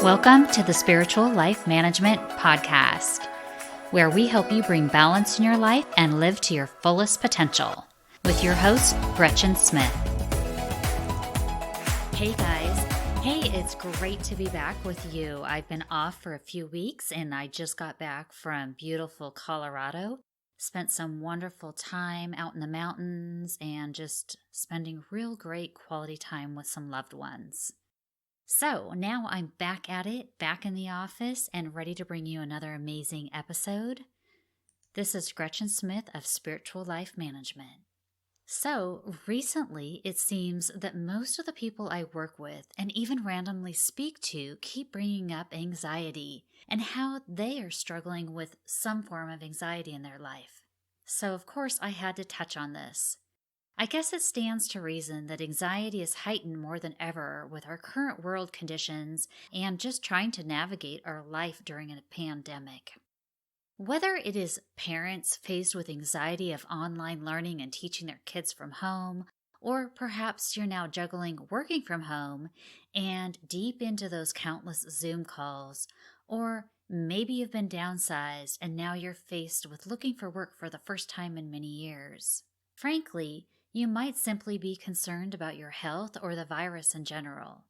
Welcome to the Spiritual Life Management Podcast, where we help you bring balance in your life and live to your fullest potential. With your host, Gretchen Smith. Hey guys. Hey, it's great to be back with you. I've been off for a few weeks and I just got back from beautiful Colorado. Spent some wonderful time out in the mountains and just spending real great quality time with some loved ones. So now I'm back at it, back in the office, and ready to bring you another amazing episode. This is Gretchen Smith of Spiritual Life Management. So recently, it seems that most of the people I work with and even randomly speak to keep bringing up anxiety and how they are struggling with some form of anxiety in their life. So of course, I had to touch on this. I guess it stands to reason that anxiety is heightened more than ever with our current world conditions and just trying to navigate our life during a pandemic. Whether it is parents faced with anxiety of online learning and teaching their kids from home, or perhaps you're now juggling working from home and deep into those countless Zoom calls, or maybe you've been downsized and now you're faced with looking for work for the first time in many years. Frankly, you might simply be concerned about your health or the virus in general.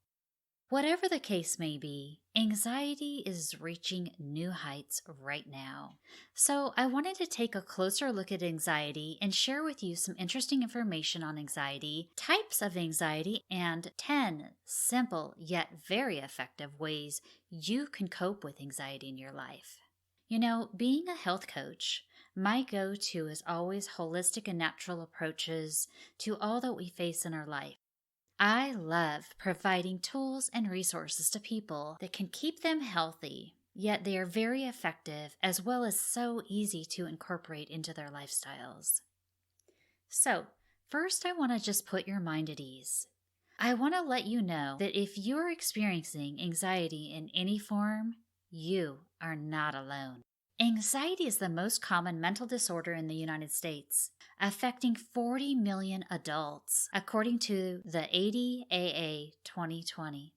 Whatever the case may be, anxiety is reaching new heights right now. So I wanted to take a closer look at anxiety and share with you some interesting information on anxiety, types of anxiety, and 10 simple yet very effective ways you can cope with anxiety in your life. You know, being a health coach, my go-to is always holistic and natural approaches to all that we face in our life. I love providing tools and resources to people that can keep them healthy, yet they are very effective as well as so easy to incorporate into their lifestyles. So, first I want to just put your mind at ease. I want to let you know that if you're experiencing anxiety in any form, you are not alone. Anxiety is the most common mental disorder in the United States, affecting 40 million adults, according to the ADAA 2020.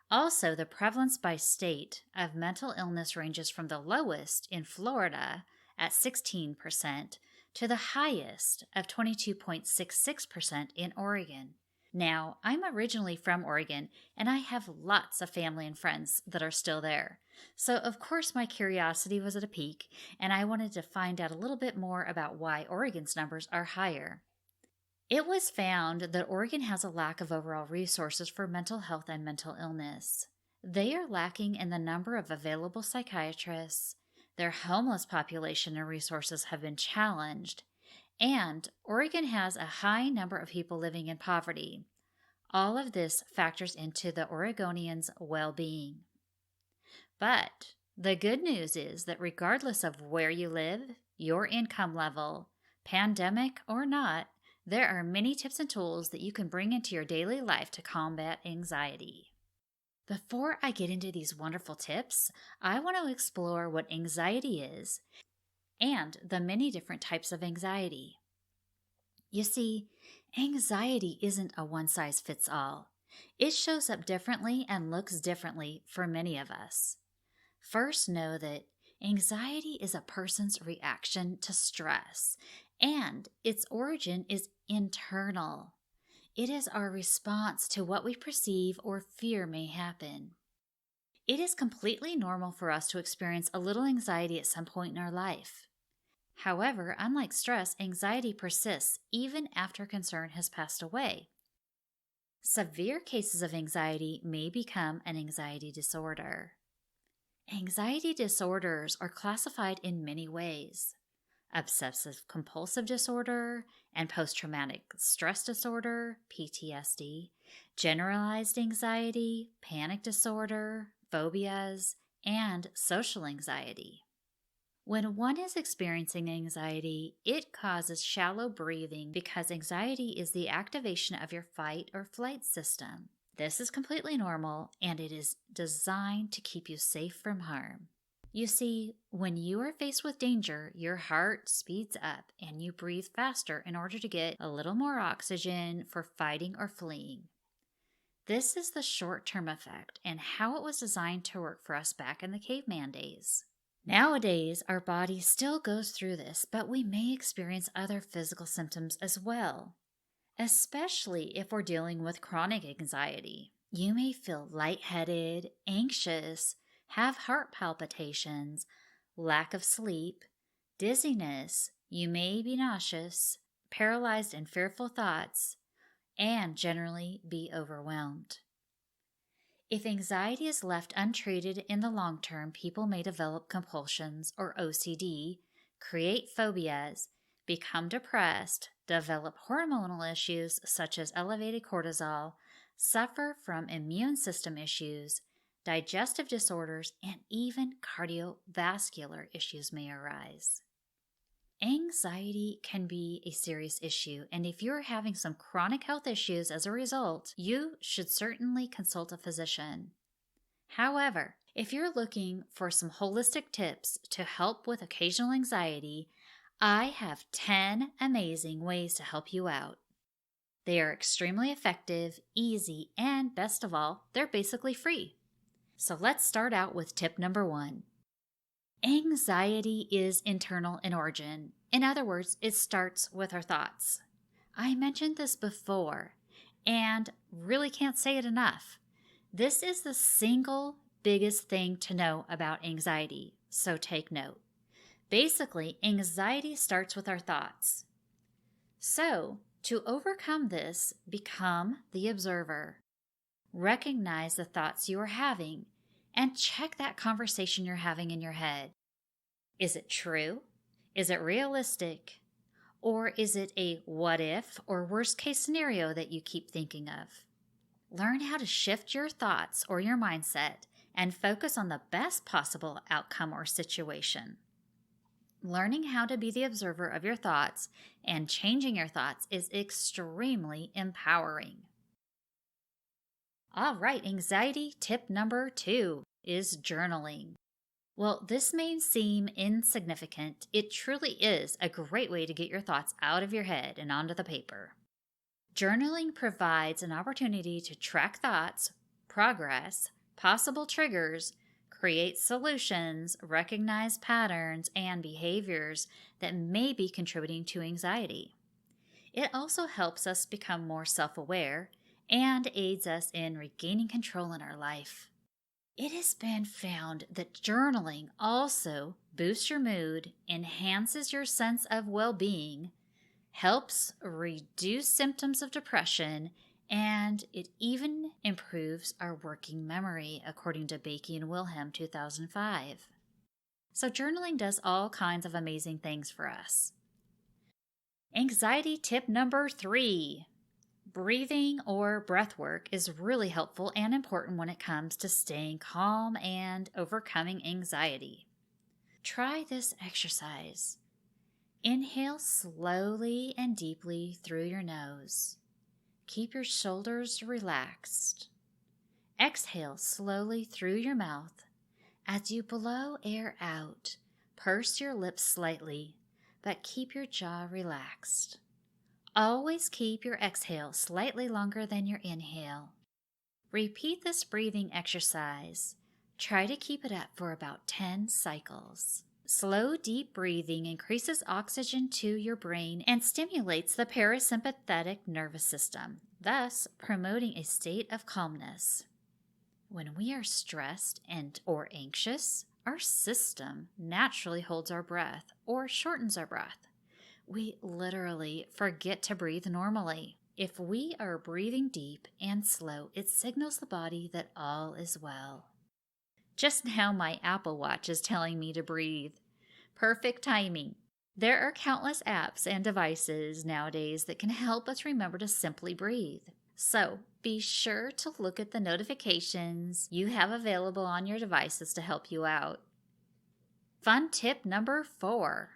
Also, the prevalence by state of mental illness ranges from the lowest in Florida at 16% to the highest of 22.66% in Oregon. Now, I'm originally from Oregon, and I have lots of family and friends that are still there. So, of course, my curiosity was at a peak, and I wanted to find out a little bit more about why Oregon's numbers are higher. It was found that Oregon has a lack of overall resources for mental health and mental illness. They are lacking in the number of available psychiatrists, their homeless population and resources have been challenged, and Oregon has a high number of people living in poverty. All of this factors into the Oregonians' well-being. But the good news is that regardless of where you live, your income level, pandemic or not, there are many tips and tools that you can bring into your daily life to combat anxiety. Before I get into these wonderful tips, I want to explore what anxiety is and the many different types of anxiety. You see, anxiety isn't a one-size-fits-all. It shows up differently and looks differently for many of us. First, know that anxiety is a person's reaction to stress, and its origin is internal. It is our response to what we perceive or fear may happen. It is completely normal for us to experience a little anxiety at some point in our life. However, unlike stress, anxiety persists even after concern has passed away. Severe cases of anxiety may become an anxiety disorder. Anxiety disorders are classified in many ways: obsessive-compulsive disorder and post-traumatic stress disorder, PTSD, generalized anxiety, panic disorder, phobias, and social anxiety. When one is experiencing anxiety, it causes shallow breathing because anxiety is the activation of your fight or flight system. This is completely normal, and it is designed to keep you safe from harm. You see, when you are faced with danger, your heart speeds up and you breathe faster in order to get a little more oxygen for fighting or fleeing. This is the short-term effect and how it was designed to work for us back in the caveman days. Nowadays, our body still goes through this, but we may experience other physical symptoms as well, especially if we're dealing with chronic anxiety. You may feel lightheaded, anxious, have heart palpitations, lack of sleep, dizziness, you may be nauseous, paralyzed in fearful thoughts, and generally be overwhelmed. If anxiety is left untreated in the long term, people may develop compulsions or OCD, create phobias, become depressed, develop hormonal issues such as elevated cortisol, suffer from immune system issues, digestive disorders, and even cardiovascular issues may arise. Anxiety can be a serious issue, and if you're having some chronic health issues as a result, you should certainly consult a physician. However, if you're looking for some holistic tips to help with occasional anxiety, I have 10 amazing ways to help you out. They are extremely effective, easy, and best of all, they're basically free. So let's start out with tip number 1. Anxiety is internal in origin. In other words, it starts with our thoughts. I mentioned this before and really can't say it enough. This is the single biggest thing to know about anxiety, so take note. Basically, anxiety starts with our thoughts. So, to overcome this, become the observer. Recognize the thoughts you are having and check that conversation you're having in your head. Is it true? Is it realistic? Or is it a what if or worst case scenario that you keep thinking of? Learn how to shift your thoughts or your mindset and focus on the best possible outcome or situation. Learning how to be the observer of your thoughts and changing your thoughts is extremely empowering. All right, anxiety tip number 2 is journaling. Well, this may seem insignificant. It truly is a great way to get your thoughts out of your head and onto the paper. Journaling provides an opportunity to track thoughts, progress, possible triggers, create solutions, recognize patterns and behaviors that may be contributing to anxiety. It also helps us become more self-aware and aids us in regaining control in our life. It has been found that journaling also boosts your mood, enhances your sense of well-being, helps reduce symptoms of depression, and it even improves our working memory, according to Bakey and Wilhelm 2005. So journaling does all kinds of amazing things for us. Anxiety tip number 3. Breathing or breath work is really helpful and important when it comes to staying calm and overcoming anxiety. Try this exercise. Inhale slowly and deeply through your nose. Keep your shoulders relaxed. Exhale slowly through your mouth. As you blow air out, purse your lips slightly, but keep your jaw relaxed. Always keep your exhale slightly longer than your inhale. Repeat this breathing exercise. Try to keep it up for about 10 cycles. Slow, deep breathing increases oxygen to your brain and stimulates the parasympathetic nervous system, thus promoting a state of calmness. When we are stressed or anxious, our system naturally holds our breath or shortens our breath. We literally forget to breathe normally. If we are breathing deep and slow, it signals the body that all is well. Just now my Apple Watch is telling me to breathe. Perfect timing. There are countless apps and devices nowadays that can help us remember to simply breathe. So be sure to look at the notifications you have available on your devices to help you out. Fun tip number 4.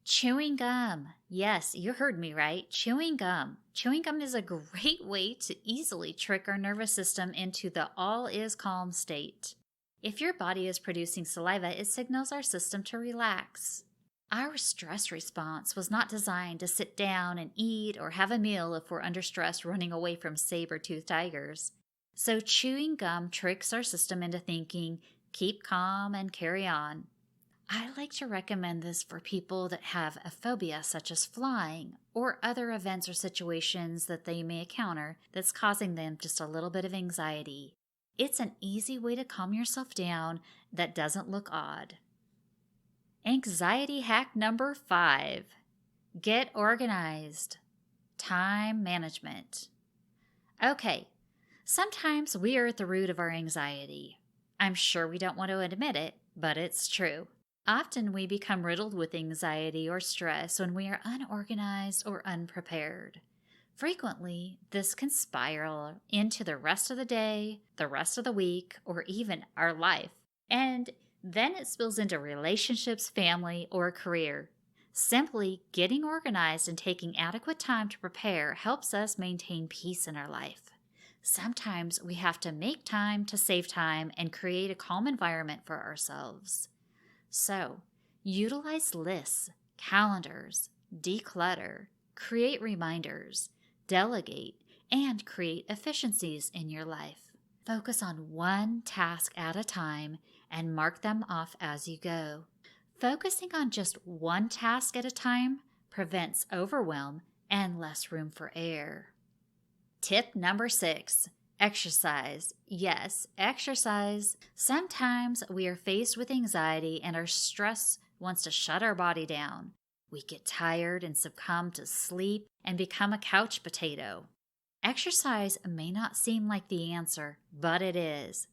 Chewing gum. Yes, you heard me right. Chewing gum. Chewing gum is a great way to easily trick our nervous system into the all is calm state. If your body is producing saliva, it signals our system to relax. Our stress response was not designed to sit down and eat or have a meal if we're under stress running away from saber-toothed tigers. So, chewing gum tricks our system into thinking, keep calm and carry on. I like to recommend this for people that have a phobia, such as flying, or other events or situations that they may encounter that's causing them just a little bit of anxiety. It's an easy way to calm yourself down that doesn't look odd. Anxiety hack number 5: get organized. Time management. Okay, sometimes we are at the root of our anxiety. I'm sure we don't want to admit it, but it's true. Often we become riddled with anxiety or stress when we are unorganized or unprepared. Frequently, this can spiral into the rest of the day, the rest of the week, or even our life. And then it spills into relationships, family, or career. Simply getting organized and taking adequate time to prepare helps us maintain peace in our life. Sometimes we have to make time to save time and create a calm environment for ourselves. So, utilize lists, calendars, declutter, create reminders, delegate, and create efficiencies in your life. Focus on one task at a time and mark them off as you go. Focusing on just one task at a time prevents overwhelm and less room for error. Tip number 6: exercise. Yes, exercise. Sometimes we are faced with anxiety and our stress wants to shut our body down. We get tired and succumb to sleep and become a couch potato. Exercise may not seem like the answer, but it is.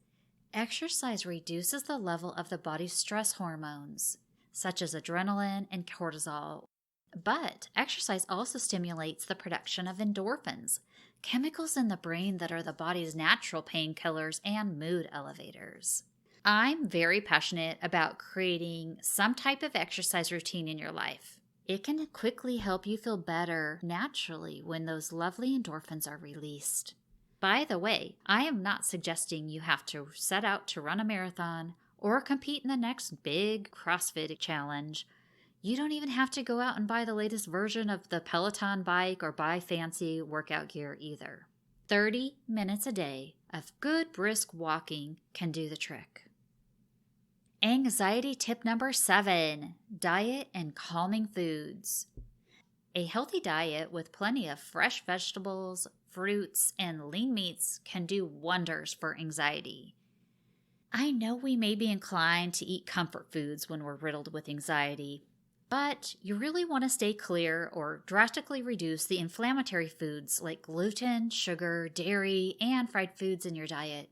Exercise reduces the level of the body's stress hormones, such as adrenaline and cortisol. But exercise also stimulates the production of endorphins, chemicals in the brain that are the body's natural painkillers and mood elevators. I'm very passionate about creating some type of exercise routine in your life. It can quickly help you feel better naturally when those lovely endorphins are released. By the way, I am not suggesting you have to set out to run a marathon or compete in the next big CrossFit challenge. You don't even have to go out and buy the latest version of the Peloton bike or buy fancy workout gear either. 30 minutes a day of good brisk walking can do the trick. Anxiety tip number 7: diet and calming foods. A healthy diet with plenty of fresh vegetables, fruits, and lean meats can do wonders for anxiety. I know we may be inclined to eat comfort foods when we're riddled with anxiety, but you really want to stay clear or drastically reduce the inflammatory foods like gluten, sugar, dairy, and fried foods in your diet.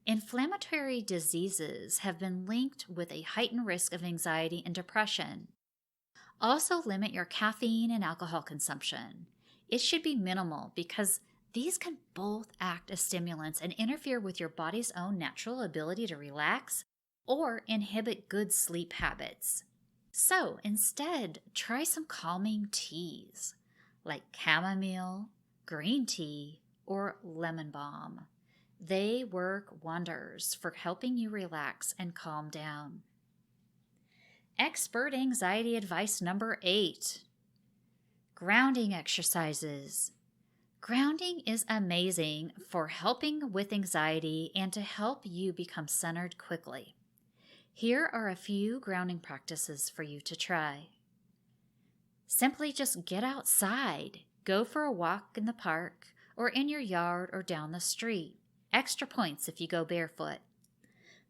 Inflammatory diseases have been linked with a heightened risk of anxiety and depression. Also, limit your caffeine and alcohol consumption. It should be minimal because these can both act as stimulants and interfere with your body's own natural ability to relax or inhibit good sleep habits. So instead, try some calming teas like chamomile, green tea, or lemon balm. They work wonders for helping you relax and calm down. Expert anxiety advice number 8: grounding exercises. Grounding is amazing for helping with anxiety and to help you become centered quickly. Here are a few grounding practices for you to try. Simply just get outside. Go for a walk in the park or in your yard or down the street. Extra points if you go barefoot.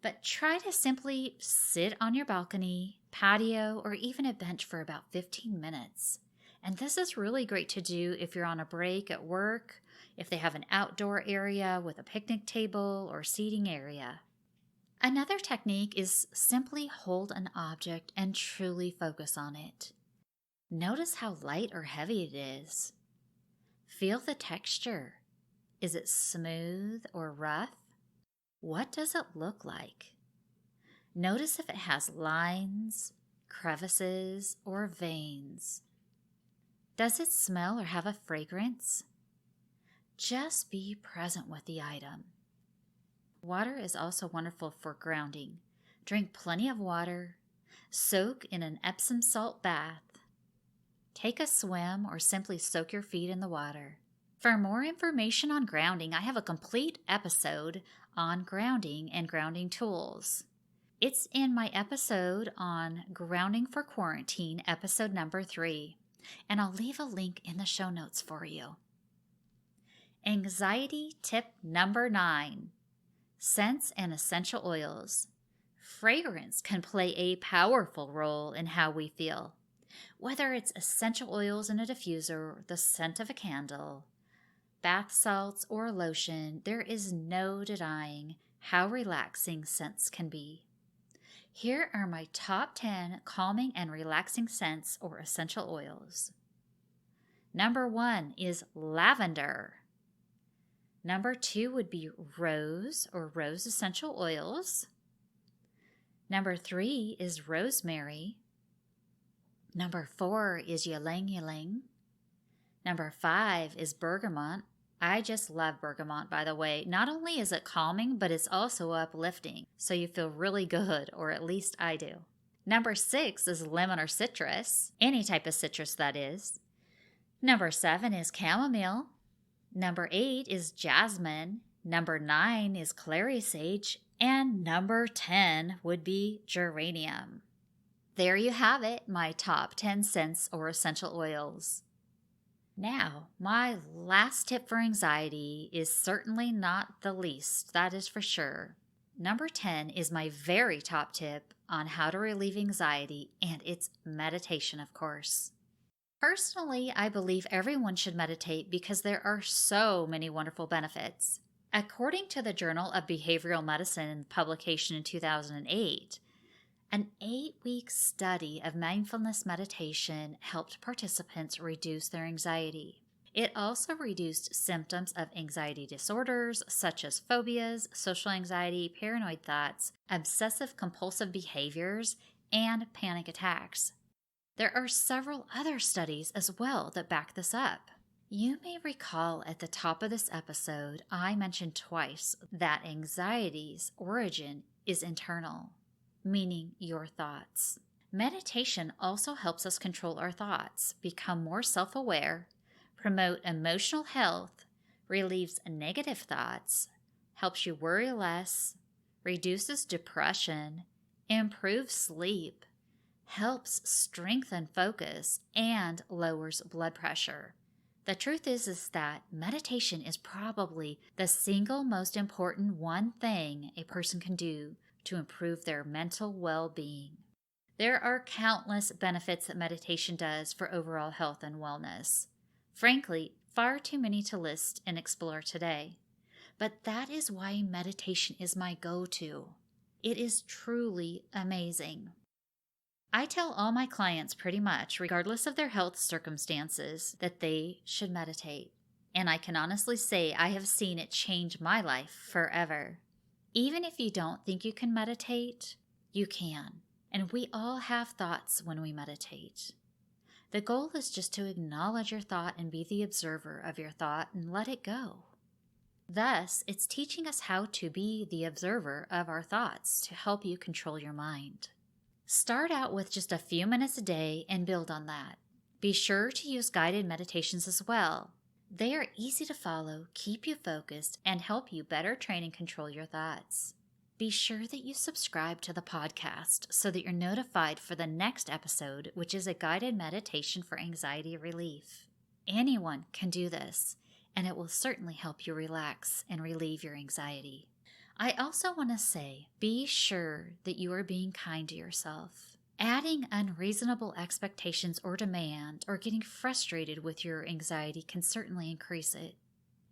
But try to simply sit on your balcony, patio, or even a bench for about 15 minutes. And this is really great to do if you're on a break at work, if they have an outdoor area with a picnic table or seating area. Another technique is simply hold an object and truly focus on it. Notice how light or heavy it is. Feel the texture. Is it smooth or rough? What does it look like? Notice if it has lines, crevices, or veins. Does it smell or have a fragrance? Just be present with the item. Water is also wonderful for grounding. Drink plenty of water. Soak in an Epsom salt bath. Take a swim or simply soak your feet in the water. For more information on grounding, I have a complete episode on grounding and grounding tools. It's in my episode on Grounding for Quarantine, episode number 3, and I'll leave a link in the show notes for you. Anxiety tip number 9, scents and essential oils. Fragrance can play a powerful role in how we feel. Whether it's essential oils in a diffuser, the scent of a candle, bath salts, or lotion, there is no denying how relaxing scents can be. Here are my top 10 calming and relaxing scents or essential oils. Number 1 is lavender. Number 2 would be rose or rose essential oils. Number 3 is rosemary. Number 4 is ylang ylang. Number 5 is bergamot. I just love bergamot, by the way. Not only is it calming, but it's also uplifting, so you feel really good, or at least I do. Number 6 is lemon or citrus, any type of citrus that is. Number 7 is chamomile. Number 8 is jasmine. Number 9 is clary sage. And number 10 would be geranium. There you have it, my top 10 scents or essential oils. Now, my last tip for anxiety is certainly not the least, that is for sure. Number 10 is my very top tip on how to relieve anxiety, and it's meditation, of course. Personally, I believe everyone should meditate because there are so many wonderful benefits. According to the Journal of Behavioral Medicine publication in 2008, an 8-week study of mindfulness meditation helped participants reduce their anxiety. It also reduced symptoms of anxiety disorders such as phobias, social anxiety, paranoid thoughts, obsessive-compulsive behaviors, and panic attacks. There are several other studies as well that back this up. You may recall at the top of this episode, I mentioned twice that anxiety's origin is internal, meaning your thoughts. Meditation also helps us control our thoughts, become more self-aware, promote emotional health, relieves negative thoughts, helps you worry less, reduces depression, improves sleep, helps strengthen focus, and lowers blood pressure. The truth is that meditation is probably the single most important one thing a person can do to improve their mental well-being. There are countless benefits that meditation does for overall health and wellness. Frankly, far too many to list and explore today. But that is why meditation is my go-to. It is truly amazing. I tell all my clients pretty much, regardless of their health circumstances, that they should meditate. And I can honestly say I have seen it change my life forever. Even if you don't think you can meditate, you can. And we all have thoughts when we meditate. The goal is just to acknowledge your thought and be the observer of your thought and let it go. Thus, it's teaching us how to be the observer of our thoughts to help you control your mind. Start out with just a few minutes a day and build on that. Be sure to use guided meditations as well. They are easy to follow, keep you focused, and help you better train and control your thoughts. Be sure that you subscribe to the podcast so that you're notified for the next episode, which is a guided meditation for anxiety relief. Anyone can do this, and it will certainly help you relax and relieve your anxiety. I also want to say, be sure that you are being kind to yourself. Adding unreasonable expectations or demand or getting frustrated with your anxiety can certainly increase it.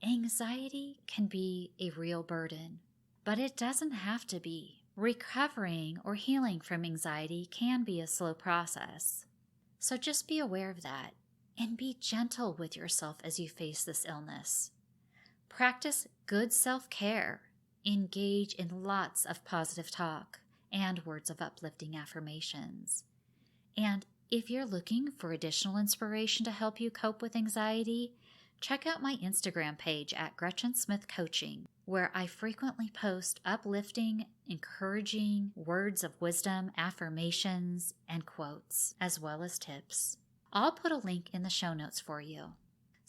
Anxiety can be a real burden, but it doesn't have to be. Recovering or healing from anxiety can be a slow process. So just be aware of that and be gentle with yourself as you face this illness. Practice good self-care. Engage in lots of positive talk and words of uplifting affirmations. And if you're looking for additional inspiration to help you cope with anxiety, check out my Instagram page at Gretchen Smith Coaching, where I frequently post uplifting, encouraging words of wisdom, affirmations, and quotes, as well as tips. I'll put a link in the show notes for you.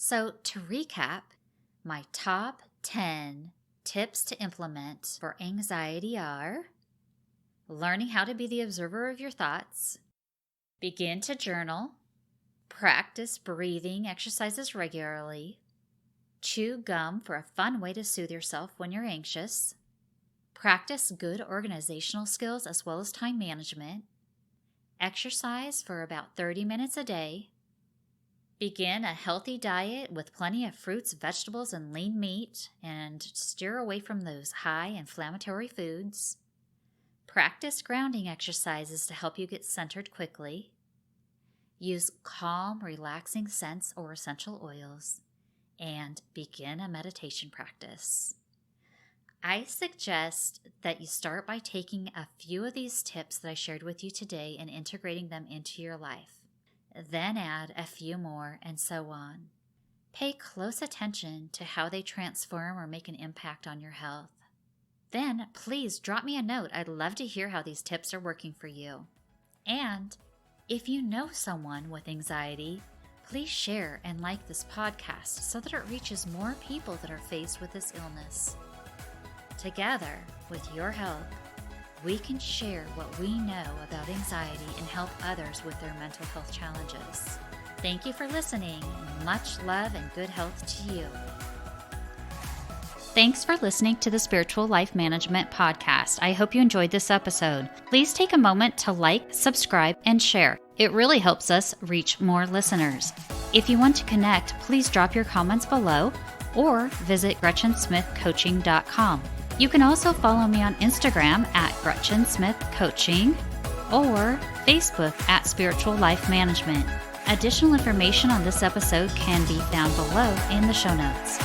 So, to recap, my top 10 tips to implement for anxiety are: learning how to be the observer of your thoughts, begin to journal, practice breathing exercises regularly, chew gum for a fun way to soothe yourself when you're anxious, practice good organizational skills as well as time management, exercise for about 30 minutes a day, begin a healthy diet with plenty of fruits, vegetables, and lean meat, and steer away from those high inflammatory foods. Practice grounding exercises to help you get centered quickly. Use calm, relaxing scents or essential oils. And begin a meditation practice. I suggest that you start by taking a few of these tips that I shared with you today and integrating them into your life. Then add a few more, and so on. Pay close attention to how they transform or make an impact on your health. Then please drop me a note. I'd love to hear how these tips are working for you. And if you know someone with anxiety, please share and like this podcast so that it reaches more people that are faced with this illness. Together, with your help, we can share what we know about anxiety and help others with their mental health challenges. Thank you for listening. Much love and good health to you. Thanks for listening to the Spiritual Life Management Podcast. I hope you enjoyed this episode. Please take a moment to like, subscribe, and share. It really helps us reach more listeners. If you want to connect, please drop your comments below or visit GretchenSmithCoaching.com. You can also follow me on Instagram at Gretchen Smith Coaching or Facebook at Spiritual Life Management. Additional information on this episode can be found below in the show notes.